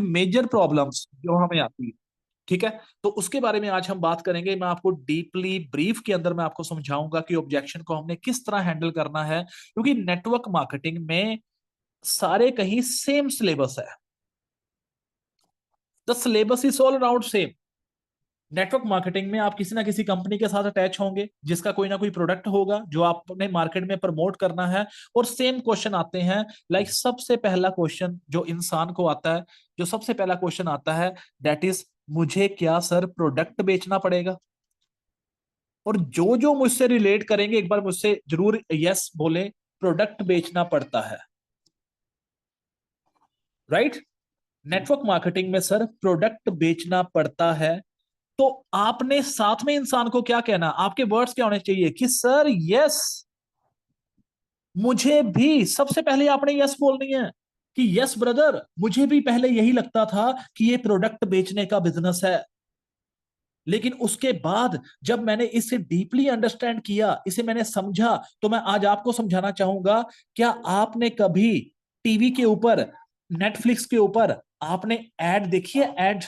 Major problems जो हमें आती है, ठीक है, तो उसके बारे में आज हम बात करेंगे। मैं आपको डीपली ब्रीफ के अंदर मैं आपको समझाऊंगा कि ऑब्जेक्शन को हमने किस तरह हैंडल करना है, क्योंकि नेटवर्क मार्केटिंग में सारे कहीं सेम सिलेबस है। The syllabus is all around same. Network marketing में आप किसी ना किसी कंपनी के साथ अटैच होंगे जिसका कोई ना कोई प्रोडक्ट होगा जो आपने मार्केट में प्रमोट करना है, और सेम क्वेश्चन आते हैं। लाइक सबसे पहला क्वेश्चन जो इंसान को आता है, जो सबसे पहला क्वेश्चन आता है, दैट इज, मुझे क्या सर प्रोडक्ट बेचना पड़ेगा? और जो जो मुझसे रिलेट करेंगे एक बार मुझसे जरूर यस बोले, प्रोडक्ट बेचना पड़ता है, राइट? नेटवर्क मार्केटिंग में सर प्रोडक्ट बेचना पड़ता है। तो आपने साथ में इंसान को क्या कहना, आपके वर्ड्स क्या होने चाहिए कि सर यस, मुझे भी सबसे पहले आपने यस बोलनी है कि यस ब्रदर, मुझे भी पहले यही लगता था कि ये प्रोडक्ट बेचने का बिजनेस है, लेकिन उसके बाद जब मैंने इसे डीपली अंडरस्टैंड किया, इसे मैंने समझा, तो मैं आज आपको समझाना चाहूंगा। क्या आपने कभी टीवी के ऊपर, नेटफ्लिक्स के ऊपर आपने एड देखी है? एड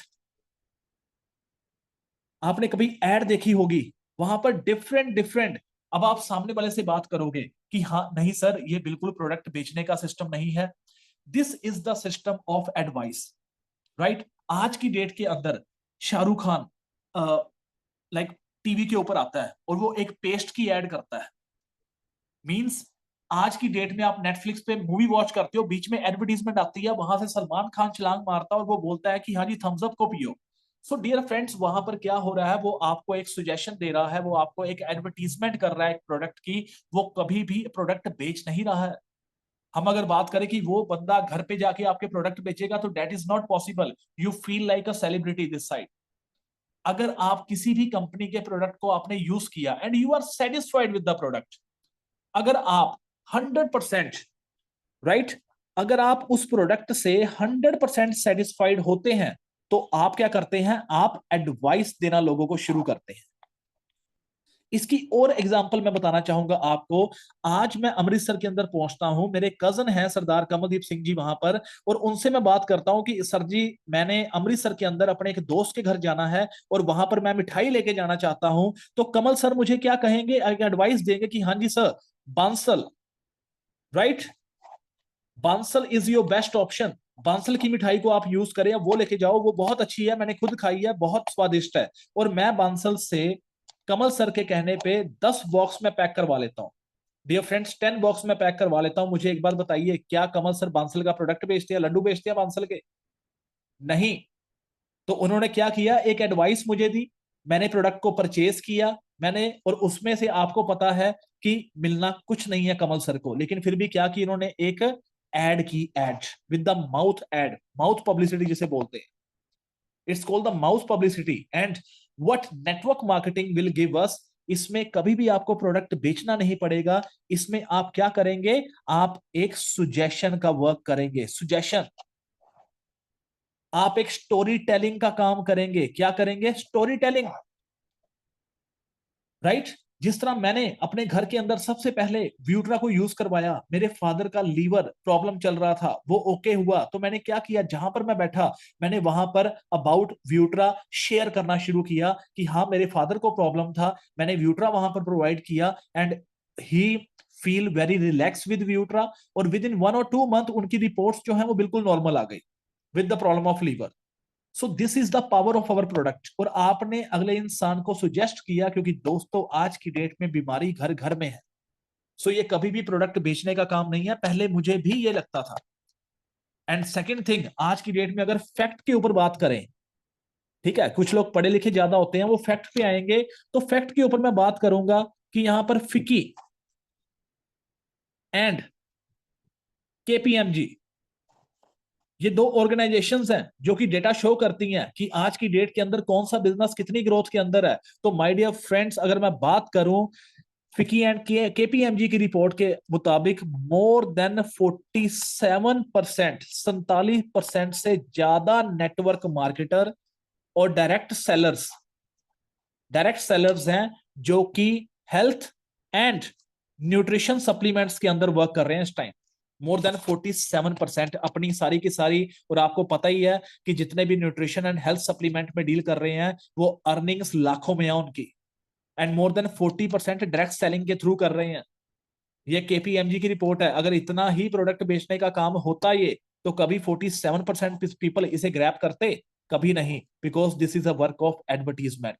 आपने कभी एड देखी होगी, वहां पर डिफरेंट डिफरेंट, अब आप सामने वाले से बात करोगे कि हाँ नहीं सर ये बिल्कुल प्रोडक्ट बेचने का सिस्टम नहीं है, this is the system of advice, right? आज की डेट के अंदर शाहरुख खान लाइक टीवी के ऊपर आता है और वो एक पेस्ट की एड करता है। मींस आज की डेट में आप नेटफ्लिक्स पे मूवी वॉच करते हो, बीच में एडवर्टीजमेंट आती है, वहां से सलमान खान छलांग मारता है और वो बोलता है कि हाँ जी थम्स अप को पियो। सो डियर फ्रेंड्स, वहां पर क्या हो रहा है, वो आपको एक सुजेशन दे रहा है, वो आपको एक एडवर्टीजमेंट कर रहा है एक प्रोडक्ट की, वो कभी भी प्रोडक्ट बेच नहीं रहा है। हम अगर बात करें कि वो बंदा घर पे जाके आपके प्रोडक्ट बेचेगा, तो that is not possible. You feel like a celebrity this side. अगर आप किसी भी कंपनी के प्रोडक्ट को आपने यूज किया and you are satisfied with the product, अगर आप 100%, राइट, अगर आप उस प्रोडक्ट से 100% सेटिस्फाइड होते हैं, तो आप क्या करते हैं, आप एडवाइस देना लोगों को शुरू करते हैं। इसकी और एग्जांपल मैं बताना चाहूंगा आपको। आज मैं अमृतसर के अंदर पहुंचता हूं, मेरे कजन हैं सरदार कमलदीप सिंह जी वहां पर, और उनसे मैं बात करता हूं कि सर जी मैंने अमृतसर के अंदर अपने एक दोस्त के घर जाना है और वहां पर मैं मिठाई लेके जाना चाहता हूं, तो कमल सर मुझे क्या कहेंगे, एडवाइस देंगे कि हाँ जी sir, Bansal, right, Bansal is your best option. Bansal की मिठाई को आप यूज करें, वो लेके जाओ, वो बहुत अच्छी है, मैंने खुद खाई है, बहुत स्वादिष्ट है। और मैं बांसल से कमल सर के कहने पे 10 बॉक्स में पैक करवा लेता हूँ। डियर फ्रेंड्स, 10 बॉक्स में पैक करवा लेता हूं। मुझे एक बार बताइए, क्या कमल सर बांसल का प्रोडक्ट बेचते हैं, लड्डू बेचते हैं बांसल के? नहीं। तो उन्होंने क्या किया, एक एडवाइस मुझे दी, मैंने प्रोडक्ट को परचेज किया, मैंने, और उसमें से आपको पता है कि मिलना कुछ नहीं है कमल सर को, लेकिन फिर भी क्या की इन्होंने, एक एड की, ad with the mouth, ad mouth publicity जिसे बोलते हैं, it's called the mouth publicity. And what network marketing will give us, इसमें कभी भी आपको प्रोडक्ट बेचना नहीं पड़ेगा, इसमें आप क्या करेंगे, आप एक सुजेशन का वर्क करेंगे। सुजेशन, आप एक स्टोरी टेलिंग का काम करेंगे। क्या करेंगे, स्टोरी टेलिंग, राइट? जिस तरह मैंने अपने घर के अंदर सबसे पहले व्यूट्रा को यूज करवाया, मेरे फादर का लीवर प्रॉब्लम चल रहा था, वो ओके हुआ, तो मैंने क्या किया, जहां पर मैं बैठा मैंने वहां पर अबाउट व्यूट्रा शेयर करना शुरू किया कि हाँ मेरे फादर को प्रॉब्लम था, मैंने व्यूट्रा वहां पर प्रोवाइड किया, and he feel very relax with व्यूट्रा, और विद इन 1 और 2 मंथ उनकी रिपोर्ट्स जो है वो बिल्कुल नॉर्मल आ गई with the problem of liver. So this is the power of our product. और आपने अगले इंसान को सुजेस्ट किया, क्योंकि दोस्तों आज की डेट में बीमारी घर घर में है। सो ये कभी भी प्रोडक्ट बेचने का काम नहीं है, पहले मुझे भी ये लगता था। एंड सेकेंड थिंग, आज की डेट में अगर फैक्ट के ऊपर बात करें, ठीक है, कुछ लोग पढ़े लिखे ज्यादा होते हैं, वो फैक्ट पे आएंगे, तो फैक्ट के ऊपर मैं बात करूंगा कि यहां पर फिकी एंड केपीएमजी, ये दो ऑर्गेनाइजेशंस हैं जो कि डेटा शो करती हैं कि आज की डेट के अंदर कौन सा बिजनेस कितनी ग्रोथ के अंदर है। तो माय डियर फ्रेंड्स, अगर मैं बात करूं फिकी एंड केपीएमजी की रिपोर्ट के मुताबिक, मोर देन 47%, 47% से ज्यादा नेटवर्क मार्केटर और डायरेक्ट सेलर्स हैं जो कि हेल्थ एंड न्यूट्रिशन सप्लीमेंट्स के अंदर वर्क कर रहे हैं इस टाइम। मोर देन 47% अपनी सारी की सारी। और आपको पता ही है कि जितने भी न्यूट्रिशन एंड हेल्थ सप्लीमेंट में डील कर रहे हैं वो अर्निंग्स लाखों में है उनकी, and more than 40% direct selling के थ्रू कर रहे हैं। ये केपीएमजी की रिपोर्ट है। अगर इतना ही प्रोडक्ट बेचने का काम होता ये, तो कभी 47% पीपल इसे ग्रैब करते? कभी नहीं, because this is a work of advertisement.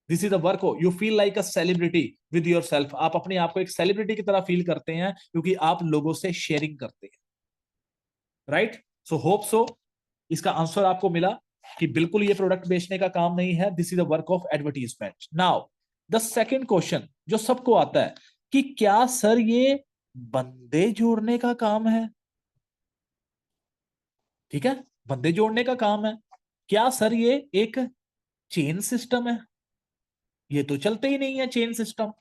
This is a work, you feel like a celebrity with your self. आप अपने आप को एक सेलिब्रिटी की तरह फील करते हैं क्योंकि आप लोगों से शेयरिंग करते हैं, राइट? सो होप सो इसका आंसर आपको मिला कि बिल्कुल ये प्रोडक्ट बेचने का काम नहीं है, this is a work of advertisement. Now the second question जो सबको आता है कि क्या सर ये बंदे जोड़ने का काम है? ठीक है, बंदे जोड़ने का काम है। क्या सर ये एक चेन सिस्टम है? ये तो चलते ही नहीं है चेन सिस्टम।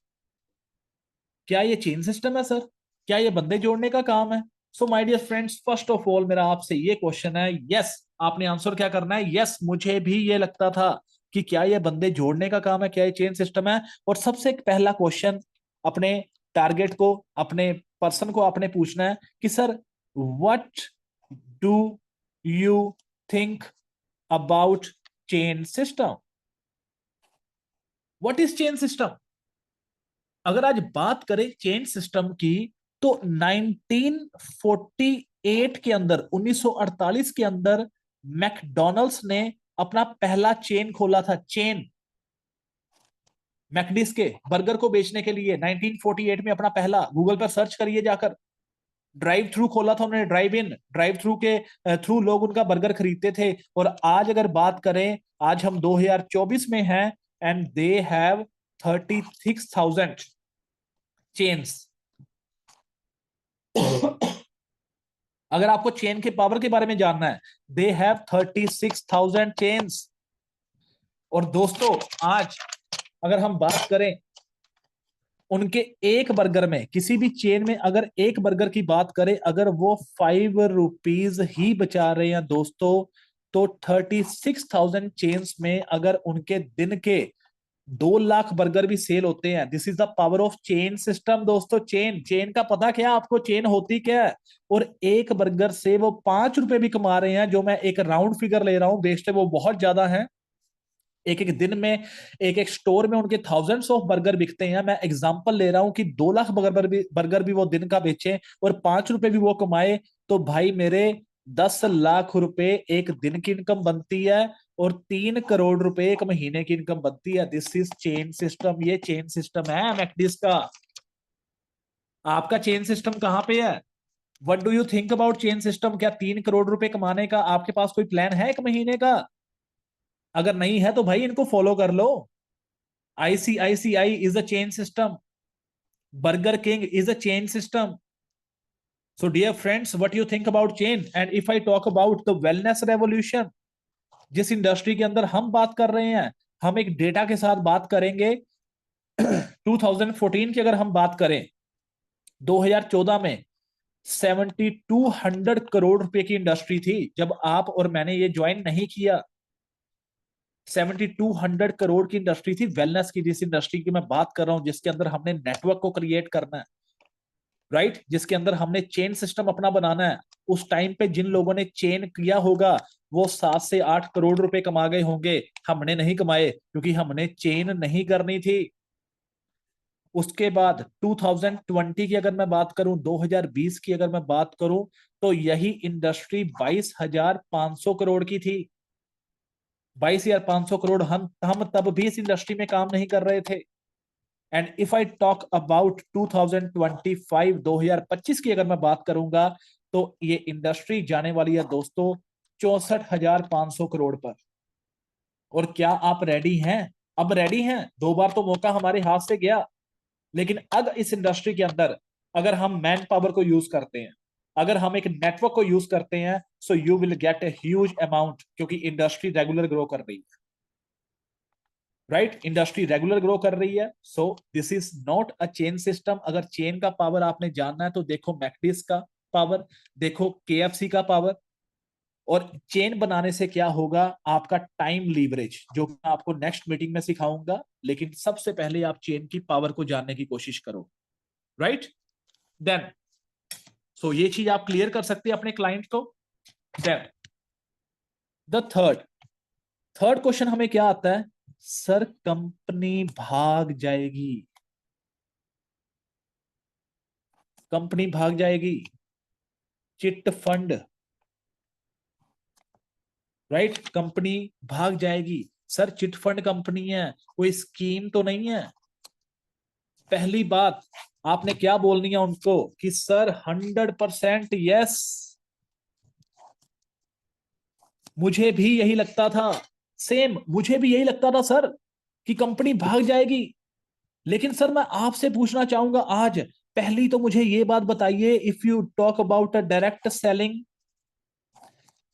क्या ये चेन सिस्टम है सर? क्या ये बंदे जोड़ने का काम है? So my dear friends, first of all मेरा आपसे ये क्वेश्चन है, यस आपने आंसर क्या करना है, यस मुझे भी ये लगता था कि क्या ये बंदे जोड़ने का काम है, क्या ये चेन सिस्टम है। और सबसे पहला क्वेश्चन अपने टारगेट को, अपने पर्सन को आपने पूछना है कि sir what do you think about chain system? What is chain system? अगर आज बात करें चेन सिस्टम की, तो 1948 के अंदर, 1948 के अंदर मैकडॉनल्ड्स ने अपना पहला चेन खोला था। चेन मैकडिस के बर्गर को बेचने के लिए 1948 में अपना पहला, गूगल पर सर्च करिए जाकर, ड्राइव थ्रू खोला था उन्होंने। ड्राइव इन, ड्राइव थ्रू के थ्रू लोग उनका बर्गर खरीदते थे। और आज अगर बात करें, आज हम 2024 में हैं एंड दे हैव 36,000 चेन्स। अगर आपको चेन के पावर के बारे में जानना है, दे हैव 36,000 चेन्स। और दोस्तों आज अगर हम बात करें उनके एक बर्गर में, किसी भी चेन में अगर एक बर्गर की बात करें, अगर वो 5 रुपीज ही बचा रहे हैं दोस्तों, तो 36,000 चेन्स में अगर उनके दिन के 2 लाख बर्गर भी सेल होते हैं, this is the power of chain system दोस्तों। चेन, चेन का पता क्या आपको, चेन होती क्या है? और एक बर्गर से वो 5 रुपए भी कमा रहे हैं, जो मैं एक राउंड फिगर ले रहा हूं, बेचते वो बहुत ज्यादा है। एक एक दिन में, एक एक स्टोर में उनके थाउजेंड्स ऑफ बर्गर बिकते हैं। मैं एग्जांपल ले रहा हूं कि 2 लाख बर्गर भी वो दिन का बेचे और 5 रुपए भी वो कमाए, तो भाई मेरे 10 लाख रुपए एक दिन की इनकम बनती है और 3 करोड़ रुपए एक महीने की इनकम बनती है। This is chain system. ये चेन सिस्टम है मैकडिस का। आपका चेन सिस्टम कहां पे है? What do you think about chain system? क्या 3 करोड़ रुपए कमाने का आपके पास कोई प्लान है एक महीने का? अगर नहीं है तो भाई इनको फॉलो कर लो। ICICI is a chain system, burger king is a chain system. So dear friends, what you think about chain? And if I talk about the wellness revolution, जिस इंडस्ट्री के अंदर हम बात कर रहे हैं, हम एक डेटा के साथ बात करेंगे। 2014 की अगर हम बात करें, 2014 में 7200 करोड़ रुपए की इंडस्ट्री थी जब आप और मैंने ये ज्वाइन नहीं किया। 7200 करोड़ की इंडस्ट्री थी वेलनेस की, जिस इंडस्ट्री की मैं बात कर रहा हूं, जिसके अंदर हमने नेटवर्क को क्रिएट करना है, राइट? जिसके अंदर हमने चेन सिस्टम अपना बनाना है। उस टाइम पे जिन लोगों ने चेन किया होगा वो 7 से 8 करोड़ रुपए कमा गए होंगे। हमने नहीं कमाए क्योंकि हमने चेन नहीं करनी थी। उसके बाद 2020 की अगर मैं बात करूं, 2020 की अगर मैं बात करूं, तो यही इंडस्ट्री 22,500 करोड़ की थी। 22,500 करोड़। हम तब भी इस इंडस्ट्री में काम नहीं कर रहे थे। And if I talk about 2025, 2025 की अगर मैं बात करूंगा, तो ये इंडस्ट्री जाने वाली है दोस्तों 64,500 करोड़ पर। और क्या आप रेडी हैं? अब रेडी हैं? 2 बार तो मौका हमारे हाथ से गया, लेकिन अब इस इंडस्ट्री के अंदर अगर हम मैन पावर को यूज करते हैं, अगर हम एक नेटवर्क को यूज करते हैं, so you will get a huge amount, क्योंकि इंडस्ट्री रेगुलर ग्रो कर रही है, राइट? इंडस्ट्री रेगुलर ग्रो कर रही है। सो this is not a chain system. अगर चेन का पावर आपने जानना है तो देखो मैकडिस का पावर, देखो केएफसी का पावर। और चेन बनाने से क्या होगा, आपका टाइम लीवरेज, जो मैं आपको नेक्स्ट मीटिंग में सिखाऊंगा। लेकिन सबसे पहले आप चेन की पावर को जानने की कोशिश करो, राइट? देन सो ये चीज आप क्लियर कर सकते हैं अपने क्लाइंट को। दैट द थर्ड क्वेश्चन हमें क्या आता है, सर कंपनी भाग जाएगी, कंपनी भाग जाएगी, चिट फंड, राइट, कंपनी भाग जाएगी। सर चिट फंड कंपनी है, कोई स्कीम तो नहीं है। पहली बात आपने क्या बोलनी है उनको कि सर 100% यस, मुझे भी यही लगता था, सेम मुझे भी यही लगता था सर कि कंपनी भाग जाएगी। लेकिन सर मैं आपसे पूछना चाहूंगा आज, पहली तो मुझे ये बात बताइए, if you talk about a direct selling,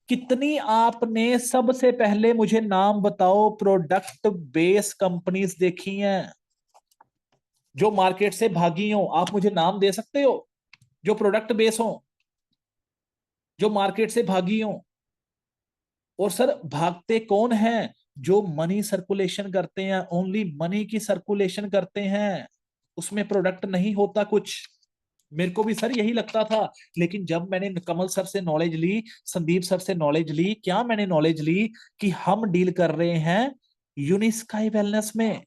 कितनी आपने सबसे पहले मुझे नाम बताओ प्रोडक्ट बेस कंपनीज देखी हैं जो मार्केट से भागी हो? आप मुझे नाम दे सकते हो जो प्रोडक्ट बेस हो, जो मार्केट से भागी हो? और सर भागते कौन हैं? जो मनी सर्कुलेशन करते हैं, ओनली मनी की सर्कुलेशन करते हैं, उसमें प्रोडक्ट नहीं होता कुछ। मेरे को भी सर यही लगता था, लेकिन जब मैंने कमल सर से नॉलेज ली, संदीप सर से नॉलेज ली, क्या मैंने नॉलेज ली कि हम डील कर रहे हैं यूनिस्काई वेलनेस में,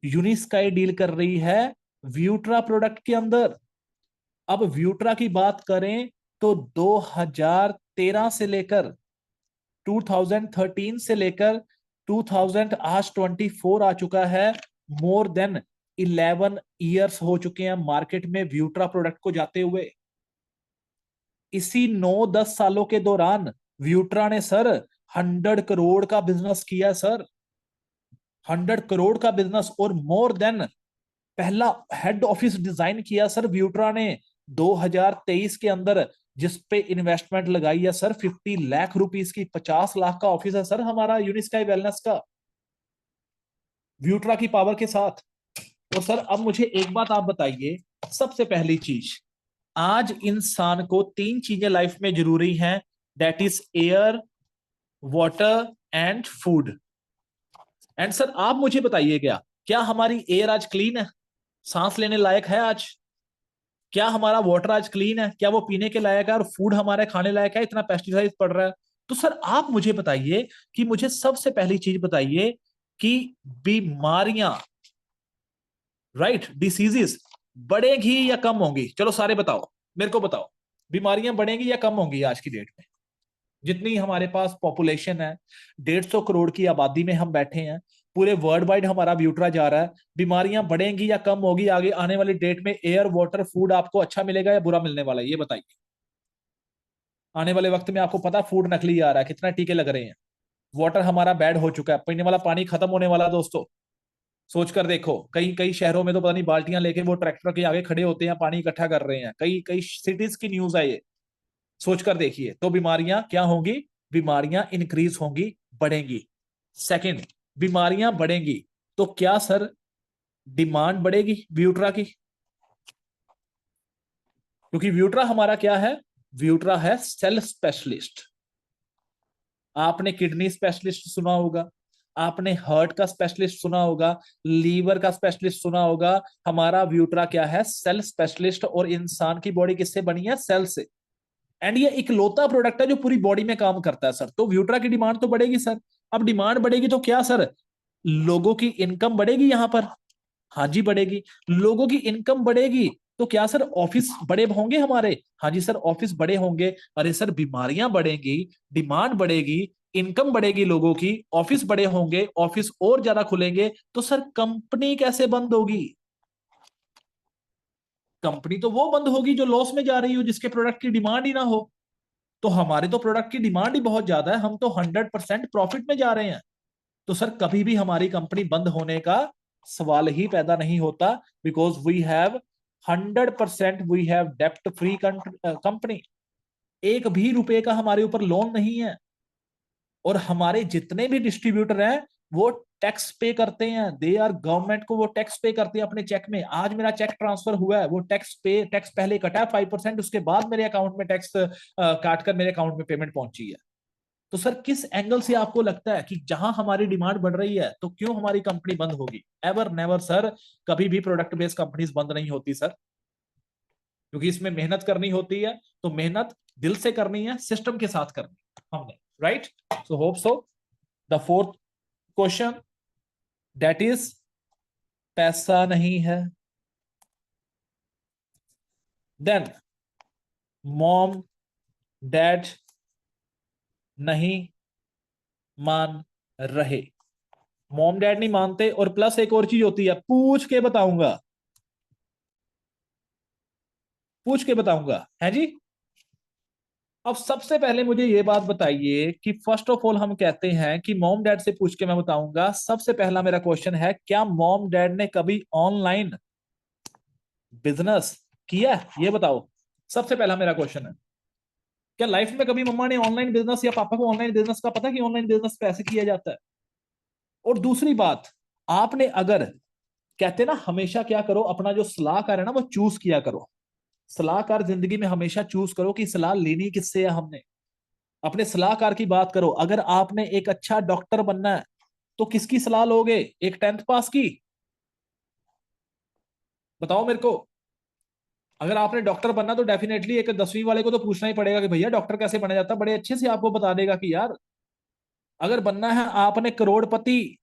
यूनिस्काई डील कर रही है व्यूट्रा प्रोडक्ट के अंदर। अब व्यूट्रा की बात करें तो 2013 से लेकर 2013 से लेकर 2000 आज 24 आ चुका है, मोर देन 11 ईयर्स हो चुके हैं मार्केट में व्यूट्रा प्रोडक्ट को जाते हुए। इसी 9-10 सालों के दौरान व्यूट्रा ने सर 100 करोड़ का बिजनेस किया सर, 100 करोड़ का बिजनेस, और मोर देन पहला हेड ऑफिस डिजाइन किया सर व्यूट्रा ने 2023 के अंदर, जिस पे इन्वेस्टमेंट लगाई है सर 50 लाख रुपीस की, 50 लाख का ऑफिस है सर हमारा यूनिस्काई वेलनेस का, व्यूट्रा की पावर के साथ। और सर अब मुझे एक बात आप बताइए, सबसे पहली चीज, आज इंसान को 3 चीजें लाइफ में जरूरी हैं, that is air, water and food. And sir आप मुझे बताइए, क्या हमारी एयर आज क्लीन है, सांस लेने लायक है आज? क्या हमारा वाटर आज क्लीन है, क्या वो पीने के लायक है? और फूड हमारे खाने लायक है? इतना पेस्टिसाइड पड़ रहा है। तो सर आप मुझे बताइए कि मुझे सबसे पहली चीज बताइए कि बीमारियां, राइट, डिसीजेस बढ़ेगी या कम होंगी? चलो सारे बताओ, मेरे को बताओ, बीमारियां बढ़ेंगी या कम होंगी आज की डेट में? जितनी हमारे पास पॉपुलेशन है, 150 करोड़ की आबादी में हम बैठे हैं, पूरे वर्ल्ड वाइड हमारा व्यूट्रा जा रहा है, बीमारियां बढ़ेंगी या कम होगी आगे आने वाली डेट में? एयर वाटर फूड आपको अच्छा मिलेगा या बुरा मिलने वाला है, ये बताइए। आने वाले वक्त में आपको पता फूड नकली आ रहा है, कितना टीके लग रहे हैं, वाटर हमारा बैड हो चुका है, पीने वाला पानी खत्म होने वाला दोस्तों। सोच कर देखो, कई कई शहरों में तो पता नहीं बाल्टियां लेके वो ट्रैक्टर के आगे खड़े होते हैं, पानी इकट्ठा कर रहे हैं, कई कई सिटीज की न्यूज है ये। सोच कर देखिए, तो बीमारियां क्या होंगी? बीमारियां इंक्रीज होंगी, बढ़ेंगी। सेकंड, बीमारियां बढ़ेंगी तो क्या सर डिमांड बढ़ेगी व्यूट्रा की? क्योंकि व्यूट्रा हमारा क्या है? व्यूट्रा है सेल स्पेशलिस्ट। आपने किडनी स्पेशलिस्ट सुना होगा, आपने हार्ट का स्पेशलिस्ट सुना होगा, लीवर का स्पेशलिस्ट सुना होगा। हमारा व्यूट्रा क्या है? Cell specialist. और इंसान की बॉडी किससे बनी है? सेल से। एंड ये इकलौता प्रोडक्ट है जो पूरी बॉडी में काम करता है सर। तो व्यूट्रा की डिमांड तो बढ़ेगी सर। अब डिमांड बढ़ेगी तो क्या सर लोगों की इनकम बढ़ेगी यहां पर? हाँ जी बढ़ेगी। लोगों की इनकम बढ़ेगी तो क्या सर ऑफिस बड़े होंगे हमारे? हाँ जी सर ऑफिस बड़े होंगे। अरे सर बीमारियां बढ़ेंगी, डिमांड बढ़ेगी, इनकम बढ़ेगी लोगों की, ऑफिस बड़े होंगे, ऑफिस और ज्यादा खुलेंगे, तो सर कंपनी कैसे बंद होगी? कंपनी तो वो बंद होगी जो लॉस में जा रही हो, जिसके प्रोडक्ट की डिमांड ही ना हो। तो हमारे तो प्रोडक्ट की डिमांड ही बहुत ज्यादा है, हम तो 100% प्रॉफिट में जा रहे हैं। तो सर कभी भी हमारी कंपनी बंद होने का सवाल ही पैदा नहीं होता, because we have 100% we have डेप्ट फ्री कंपनी। एक भी रुपए का हमारे ऊपर लोन नहीं है। और हमारे जितने भी डिस्ट्रीब्यूटर हैं वो टैक्स पे करते हैं, दे आर गवर्नमेंट को वो टैक्स पे करते हैं अपने चेक में। आज मेरा चेक ट्रांसफर हुआ है, वो टैक्स पहले कटा है 5%, उसके बाद मेरे अकाउंट में टैक्स काट कर मेरे अकाउंट में पेमेंट पहुंची है। तो सर किस एंगल से आपको लगता है कि जहां हमारी डिमांड बढ़ रही है तो क्यों हमारी कंपनी बंद होगी? एवर नेवर सर, कभी भी प्रोडक्ट बेस्ड कंपनीज बंद नहीं होती सर। क्योंकि इसमें मेहनत करनी होती है, तो मेहनत दिल से करनी है, सिस्टम के साथ करनी है हमने, right. So hope so the fourth question that is पैसा नहीं है, देन मॉम डैड नहीं मान रहे। मॉम डैड नहीं मानते, और प्लस एक और चीज होती है, पूछ के बताऊंगा, पूछ के बताऊंगा, है जी। अब सबसे पहले मुझे ये बात बताइए कि फर्स्ट ऑफ ऑल हम कहते हैं कि मॉम डैड से पूछ के मैं बताऊंगा। सबसे पहला मेरा क्वेश्चन है, क्या मॉम डैड ने कभी ऑनलाइन बिजनेस किया है? ये बताओ, सबसे पहला मेरा क्वेश्चन है, क्या लाइफ में कभी मम्मा ने ऑनलाइन बिजनेस या पापा को ऑनलाइन बिजनेस का पता कि ऑनलाइन बिजनेस कैसे किया जाता है? और दूसरी बात, आपने अगर, कहते ना हमेशा क्या करो, अपना जो सलाहकार है ना वो चूज किया करो। सलाहकार जिंदगी में हमेशा चूज करो कि सलाह लेनी किससे है हमने, अपने सलाहकार की बात करो। अगर आपने एक अच्छा डॉक्टर बनना है तो किसकी सलाह लोगे? एक 10th पास की? बताओ मेरे को। अगर आपने डॉक्टर बनना तो डेफिनेटली एक 10वीं वाले को तो पूछना ही पड़ेगा कि भैया डॉक्टर कैसे बना जाता है, बड़े अच्छे से आपको बता देगा कि यार अगर बनना है आपने करोड़पति,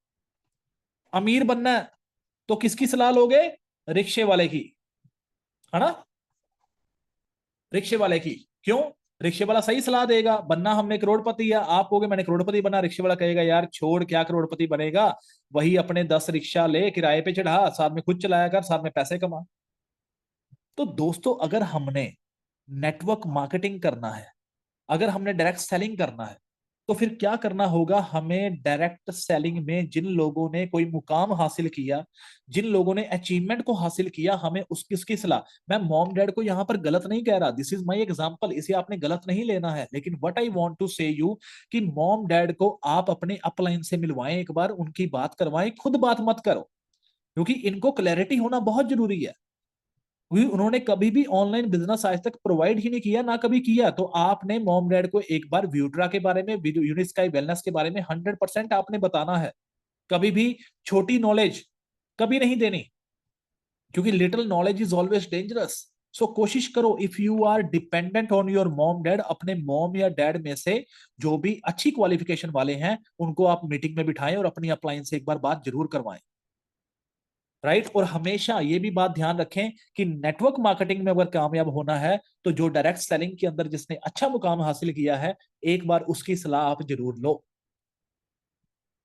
अमीर बनना है, तो किसकी सलाह लोगे? रिक्शे वाले की, है ना, रिक्शे वाले की। क्यों? रिक्शे वाला सही सलाह देगा। बनना हमने करोड़पति है, आप कहोगे मैंने करोड़पति बना, रिक्शे वाला कहेगा यार छोड़, क्या करोड़पति बनेगा, वही अपने 10 रिक्शा ले किराए पे चढ़ा, साथ में खुद चलाया कर, साथ में पैसे कमा। तो दोस्तों अगर हमने नेटवर्क मार्केटिंग करना है, अगर हमने डायरेक्ट सेलिंग करना है, तो फिर क्या करना होगा? हमें डायरेक्ट सेलिंग में जिन लोगों ने कोई मुकाम हासिल किया, जिन लोगों ने अचीवमेंट को हासिल किया, हमें उसकी उसकी सलाह। मैं मॉम डैड को यहां पर गलत नहीं कह रहा, दिस इज माय एग्जांपल, इसे आपने गलत नहीं लेना है, लेकिन व्हाट आई वांट टू से यू कि मॉम डैड को आप अपने अपलाइन से मिलवाएं, एक बार उनकी बात करवाएं, खुद बात मत करो, क्योंकि इनको क्लैरिटी होना बहुत जरूरी है। क्योंकि उन्होंने कभी भी ऑनलाइन बिजनेस आज तक प्रोवाइड ही नहीं किया, ना कभी किया। तो आपने मॉम डैड को एक बार व्यूट्रा के बारे में, यूनिस्काई वेलनेस के बारे में 100% आपने बताना है। कभी भी छोटी नॉलेज कभी नहीं देनी, क्योंकि little knowledge is always dangerous. So कोशिश करो, if you are dependent on your mom dad, अपने मॉम या डैड में से जो भी अच्छी क्वालिफिकेशन वाले हैं उनको आप मीटिंग में बिठाएं और अपनी अपलाइन से एक बार बात जरूर करवाएं, राइट। और हमेशा ये भी बात ध्यान रखें कि नेटवर्क मार्केटिंग में अगर कामयाब होना है तो जो डायरेक्ट सेलिंग के अंदर जिसने अच्छा मुकाम हासिल किया है, एक बार उसकी सलाह आप जरूर लो,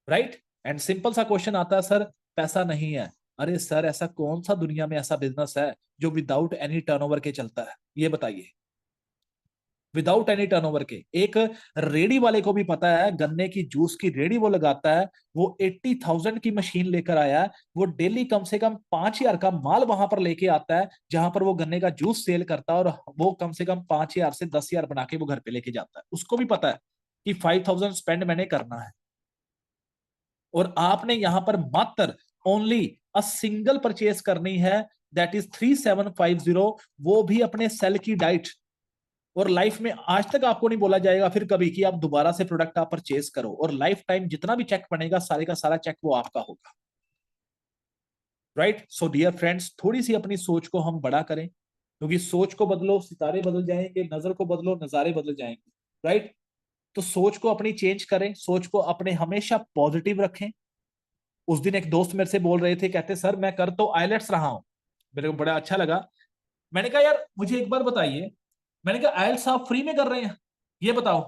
राइट। एंड सिंपल सा क्वेश्चन आता है, सर पैसा नहीं है। अरे सर ऐसा कौन सा दुनिया में ऐसा बिजनेस है जो विदाउट एनी टर्नओवर के चलता है? ये बताइए, विदाउट एनी टर्नओवर के। एक रेडी वाले को भी पता है, गन्ने की जूस की रेडी वो लगाता है, वो 80,000 की मशीन लेकर आया है, वो डेली कम से कम 5,000 का माल वहां पर लेके आता है, जहां पर वो गन्ने का जूस सेल करता है, और वो कम से कम 5,000 से 10,000 बना के वो घर पे लेके जाता है। उसको भी पता है कि 5,000 स्पेंड मैंने करना है, और आपने यहां पर मात्र ओनली अ सिंगल परचेस करनी है, दैट इज 3750, वो भी अपने सेल की डाइट। और लाइफ में आज तक आपको नहीं बोला जाएगा फिर कभी कि आप दोबारा से प्रोडक्ट आप परचेज करो, और लाइफ टाइम जितना भी चेक बनेगा सारे का सारा चेक वो आपका होगा, राइट। सो डियर फ्रेंड्स, थोड़ी सी अपनी सोच को हम बड़ा करें, क्योंकि सोच को बदलो सितारे बदल जाएंगे, नजर को बदलो नजारे बदल जाएंगे, राइट। तो सोच को अपनी चेंज करें, सोच को अपने हमेशा पॉजिटिव रखें। उस दिन एक दोस्त मेरे से बोल रहे थे, कहते सर मैं कर तो आईलेट्स रहा हूं, मेरे को बड़ा अच्छा लगा। मैंने कहा यार मुझे एक बार बताइए, मैंने कहा आइल्स आप फ्री में कर रहे हैं, ये बताओ।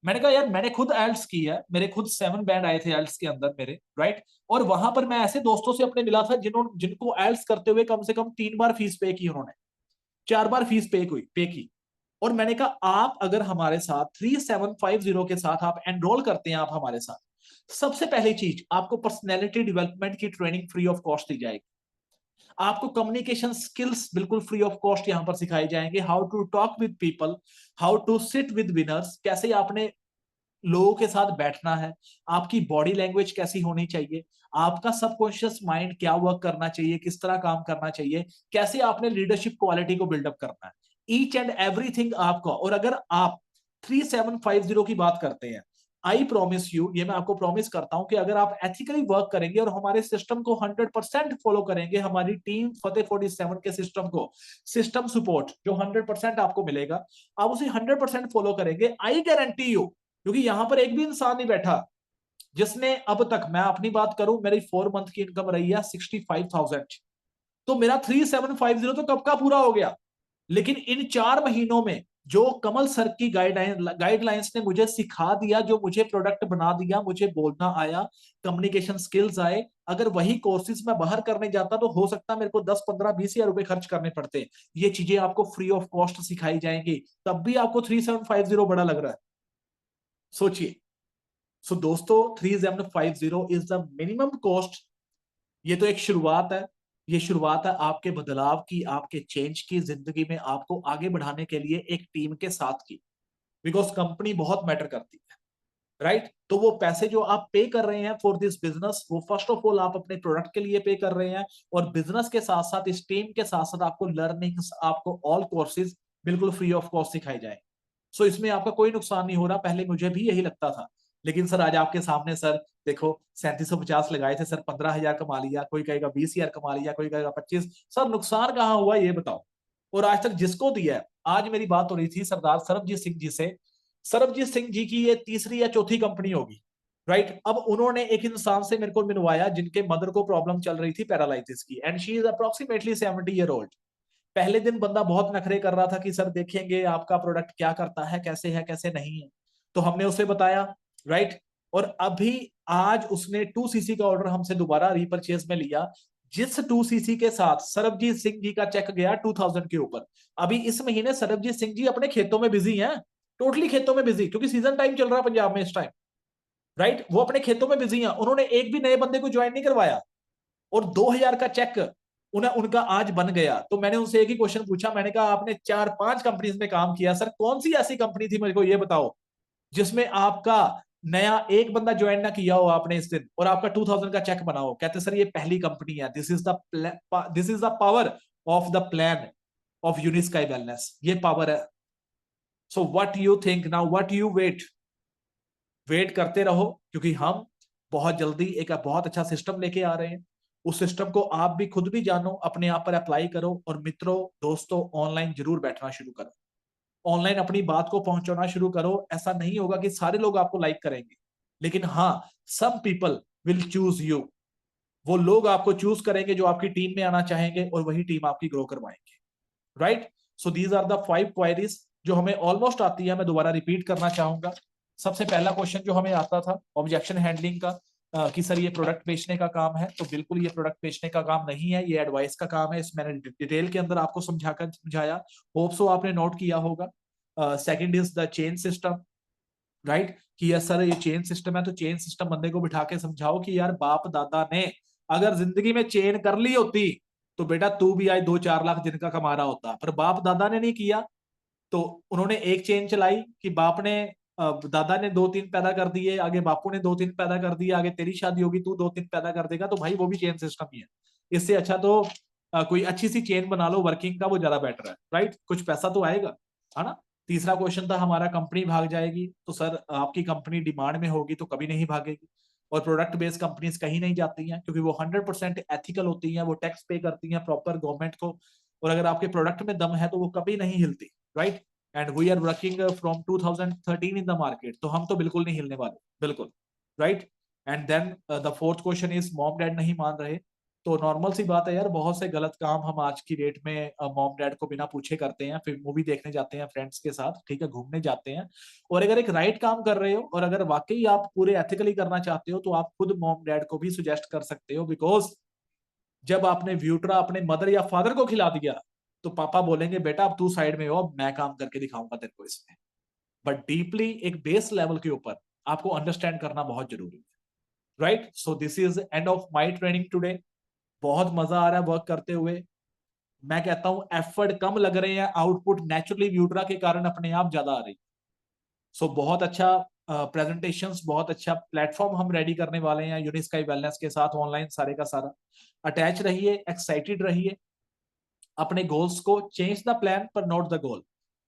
मैंने कहा यार मैंने खुद आइल्स की है, मेरे खुद 7 बैंड आए थे आइल्स के अंदर मेरे, राइट। और वहां पर मैं ऐसे दोस्तों से अपने मिला था जिनको आइल्स करते हुए कम से कम 3 बार फीस पे की उन्होंने, 4 बार फीस पे की। और मैंने कहा आप अगर हमारे साथ 3750 के साथ आप एनरोल करते हैं, आप हमारे साथ, सबसे पहली चीज आपको पर्सनैलिटी डेवलपमेंट की ट्रेनिंग फ्री ऑफ कॉस्ट दी जाएगी। आपको कम्युनिकेशन स्किल्स बिल्कुल फ्री ऑफ कॉस्ट यहां पर सिखाए जाएंगे, how to talk with people, how to sit with winners, कैसे आपने लोगों के साथ बैठना है, आपकी बॉडी लैंग्वेज कैसी होनी चाहिए, आपका सबकॉन्शियस माइंड क्या वर्क करना चाहिए, किस तरह काम करना चाहिए, कैसे आपने लीडरशिप क्वालिटी को बिल्डअप करना है, ईच एंड एवरीथिंग आपका। और अगर आप 3750 की बात करते हैं, आई प्रॉमिस यू, ये मैं आपको प्रॉमिस करता हूं कि अगर आप एथिकली वर्क करेंगे और हमारे सिस्टम को 100% फॉलो करेंगे, हमारी टीम फतेह 47 के सिस्टम को, सिस्टम सपोर्ट जो 100% आपको मिलेगा, आप उसे 100% फॉलो करेंगे, आई गारंटी यू, क्योंकि यहां पर एक भी इंसान नहीं बैठा जिसने अब तक, मैं अपनी बात करूं, मेरी 4 मंथ की इनकम रही है 65,000, तो मेरा 3750 तो कब का पूरा हो गया। लेकिन इन 4 महीनों में जो कमल सर की गाइडलाइंस ने मुझे सिखा दिया, जो मुझे प्रोडक्ट बना दिया, मुझे बोलना आया, कम्युनिकेशन स्किल्स आए, अगर वही कोर्सेज मैं बाहर करने जाता तो हो सकता मेरे को 10, 15, 20 हजार रुपए खर्च करने पड़ते। ये चीजें आपको फ्री ऑफ कॉस्ट सिखाई जाएंगी, तब भी आपको 3750 बड़ा लग रहा है। सोचिए। सो दोस्तों, 3750 इज द मिनिमम कॉस्ट। ये तो एक शुरुआत है, ये शुरुआत है आपके बदलाव की, आपके चेंज की, जिंदगी में आपको आगे बढ़ाने के लिए एक टीम के साथ की, बिकॉज कंपनी बहुत मैटर करती है, राइट। तो वो पैसे जो आप पे कर रहे हैं फॉर दिस बिजनेस, वो फर्स्ट ऑफ ऑल आप अपने प्रोडक्ट के लिए पे कर रहे हैं, और बिजनेस के साथ साथ, इस टीम के साथ साथ आपको लर्निंग्स, आपको ऑल कोर्सेज बिल्कुल फ्री ऑफ कॉस्ट सिखाए जाए। सो इसमें आपका कोई नुकसान नहीं हो रहा। पहले मुझे भी यही लगता था, लेकिन सर आज आपके सामने सर देखो, 3750 लगाए थे सर, 15 हजार कमा लिया, कोई कहेगा 20 हजार कमा लिया, कोई कहेगा 25, सर नुकसान कहाँ हुआ ये बताओ। और आज तक जिसको दिया है, आज मेरी बात हो रही थी सरदार सरबजीत सिंह जी से, सरबजीत सिंह जी की ये तीसरी या चौथी कंपनी होगी, राइट। अब उन्होंने एक इंसान से मेरे को मिलवाया जिनके मदर को प्रॉब्लम चल रही थी पैरालिसिस की, and she is approximately 70 year old. पहले दिन बंदा बहुत नखरे कर रहा था कि सर देखेंगे आपका प्रोडक्ट क्या करता है कैसे नहीं है, तो हमने उसे बताया, राइट। और अभी आज उसने 2 सीसी का ऑर्डर हमसे दोबारा रीपरचेज में लिया, जिस 2 सीसी के साथ सरबजीत सिंह जी का चेक गया 2000 के ऊपर। अभी इस महीने सरबजीत सिंह जी अपने खेतों में बिजी हैं, टोटली खेतों में बिजी, क्योंकि सीजन टाइम चल रहा है पंजाब में इस टाइम, राइट। वो अपने खेतों में बिजी हैं, उन्होंने एक भी नए बंदे को ज्वाइन नहीं करवाया, और 2000 का चेक उन्हें उनका आज बन गया। तो मैंने उनसे एक ही क्वेश्चन पूछा, मैंने कहा आपने 4-5 कंपनीज में काम किया, सर कौन सी ऐसी कंपनी थी, मेरे को ये बताओ, जिसमें आपका नया एक बंदा ज्वाइन ना किया हो आपने इस दिन, और आपका 2000 का चेक बना हो। कहते सर ये पहली कंपनी है, this is the power of the plan of Unisky wellness, ये पावर है। So what you think now, what you wait, wait करते रहो, क्योंकि हम बहुत जल्दी एक बहुत अच्छा सिस्टम लेके आ रहे हैं। उस सिस्टम को आप भी खुद भी जानो, अपने आप पर अप्लाई करो, और मित्रों दोस्तों ऑनलाइन जरूर बैठना शुरू करो, ऑनलाइन अपनी बात को पहुंचाना शुरू करो। ऐसा नहीं होगा कि सारे लोग आपको लाइक करेंगे, लेकिन हाँ, some people will choose you, वो लोग आपको चूज करेंगे जो आपकी टीम में आना चाहेंगे, और वही टीम आपकी ग्रो करवाएंगे, right. So these are the 5 queries जो हमें ऑलमोस्ट आती है। मैं दोबारा रिपीट करना चाहूंगा। सबसे पहला क्वेश्चन जो हमें आता था ऑब्जेक्शन हैंडलिंग का, कि सर ये प्रोडक्ट बेचने का काम है, तो बिल्कुल ये प्रोडक्ट बेचने का काम नहीं है, ये एडवाइस का काम है। इस मैंने डिटेल के अंदर आपको समझाया, होप सो आपने नोट किया होगा। Second is the chain system, right, कि यस सर ये चेन सिस्टम है, तो चेन सिस्टम बंदे को बिठा के समझाओ कि यार बाप दादा ने अगर जिंदगी में चेन कर ली होती, तो बेटा तू भी आज 2-4 लाख दिन का कमा रहा होता, पर बाप दादा ने नहीं किया। तो उन्होंने एक चेन चलाई कि बाप ने दादा ने 2-3 पैदा कर दिए, आगे बापू ने 2-3 पैदा कर दिए, आगे तेरी शादी होगी तू 2-3 पैदा कर देगा, तो भाई वो भी चेन सिस्टम ही है। इससे अच्छा तो कोई अच्छी सी चेन बना लो वर्किंग का, वो ज्यादा बेटर है, राइट, कुछ पैसा तो आएगा, है ना। तीसरा क्वेश्चन था हमारा, कंपनी भाग जाएगी, तो सर आपकी कंपनी डिमांड में होगी तो कभी नहीं भागेगी, और प्रोडक्ट बेस्ड कंपनीज कहीं नहीं जाती हैं, क्योंकि वो 100% एथिकल होती हैं, वो टैक्स पे करती हैं प्रॉपर गवर्नमेंट को, और अगर आपके प्रोडक्ट में दम है तो वो कभी नहीं हिलती, right. And we are working from 2013 in the market, तो हम तो बिल्कुल नहीं हिलने वाले, बिल्कुल, right. And then the fourth question is mom dad नहीं मान रहे, तो नॉर्मल सी बात है यार, बहुत से गलत काम हम आज की डेट में मॉम डैड को बिना पूछे करते हैं, फिर मूवी देखने जाते हैं फ्रेंड्स के साथ, ठीक है, घूमने जाते हैं। और अगर एक राइट काम कर रहे हो, और अगर वाकई आप पूरे एथिकली करना चाहते हो, तो आप खुद मॉम डैड को भी सुजेस्ट कर सकते हो, बिकॉज जब आपने व्यूट्रा अपने मदर या फादर को खिला दिया, तो पापा बोलेंगे बेटा अब तू साइड में हो, अब मैं काम करके दिखाऊंगा तेरे को इसमें। बट डीपली एक बेस लेवल के ऊपर आपको अंडरस्टैंड करना बहुत जरूरी है, right. So this is end of my training today. बहुत मजा आ रहा है वर्क करते हुए। मैं कहता हूं एफर्ट कम लग रहे हैं, आउटपुट नेचुरली व्यूट्रा के कारण अपने आप ज्यादा आ रही। सो बहुत अच्छा प्रेजेंटेशंस, बहुत अच्छा प्लेटफॉर्म हम रेडी करने वाले हैं यूनिस्काई वेलनेस के साथ, ऑनलाइन सारे का सारा। अटैच रहिए, एक्साइटेड रहिए, अपने गोल्स को चेंज द प्लान पर नॉट द गोल।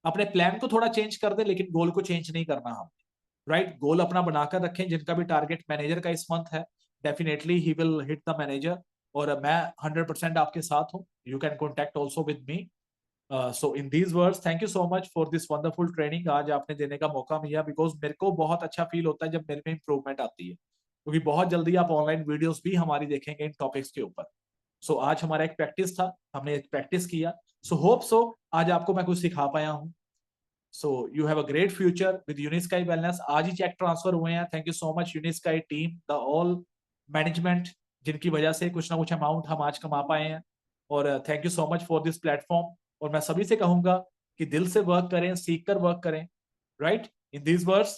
अपने प्लान को थोड़ा चेंज कर दे, लेकिन गोल को चेंज नहीं करना हम, राइट। गोल अपना बनाकर रखें, जिनका भी टारगेट मैनेजर का इस मंथ है, definitely he will hit the manager, और मैं 100% आपके साथ हूँ। You can contact also with me. So in these words, thank you so much for this wonderful training, आज आपने देने का मौका मिला, बिकॉज मेरे को बहुत अच्छा फील होता है जब मेरे में इंप्रूवमेंट आती है, क्योंकि बहुत जल्दी आप ऑनलाइन वीडियोस भी हमारी देखेंगे इन टॉपिक्स के ऊपर। सो आज हमारा एक प्रैक्टिस था, हमने एक प्रैक्टिस किया। सो होप सो आज आपको मैं कुछ सिखा पाया हूँ। So you have a great future with Unisky wellness. आज ही चेक ट्रांसफर हुए हैं, thank you so much Unisky team, the all management, जिनकी वजह से कुछ ना कुछ अमाउंट हम आज कमा पाए हैं। और thank you so much for this platform. और मैं सभी से कहूंगा कि दिल से वर्क करें, सीख कर वर्क करें, right. In these words,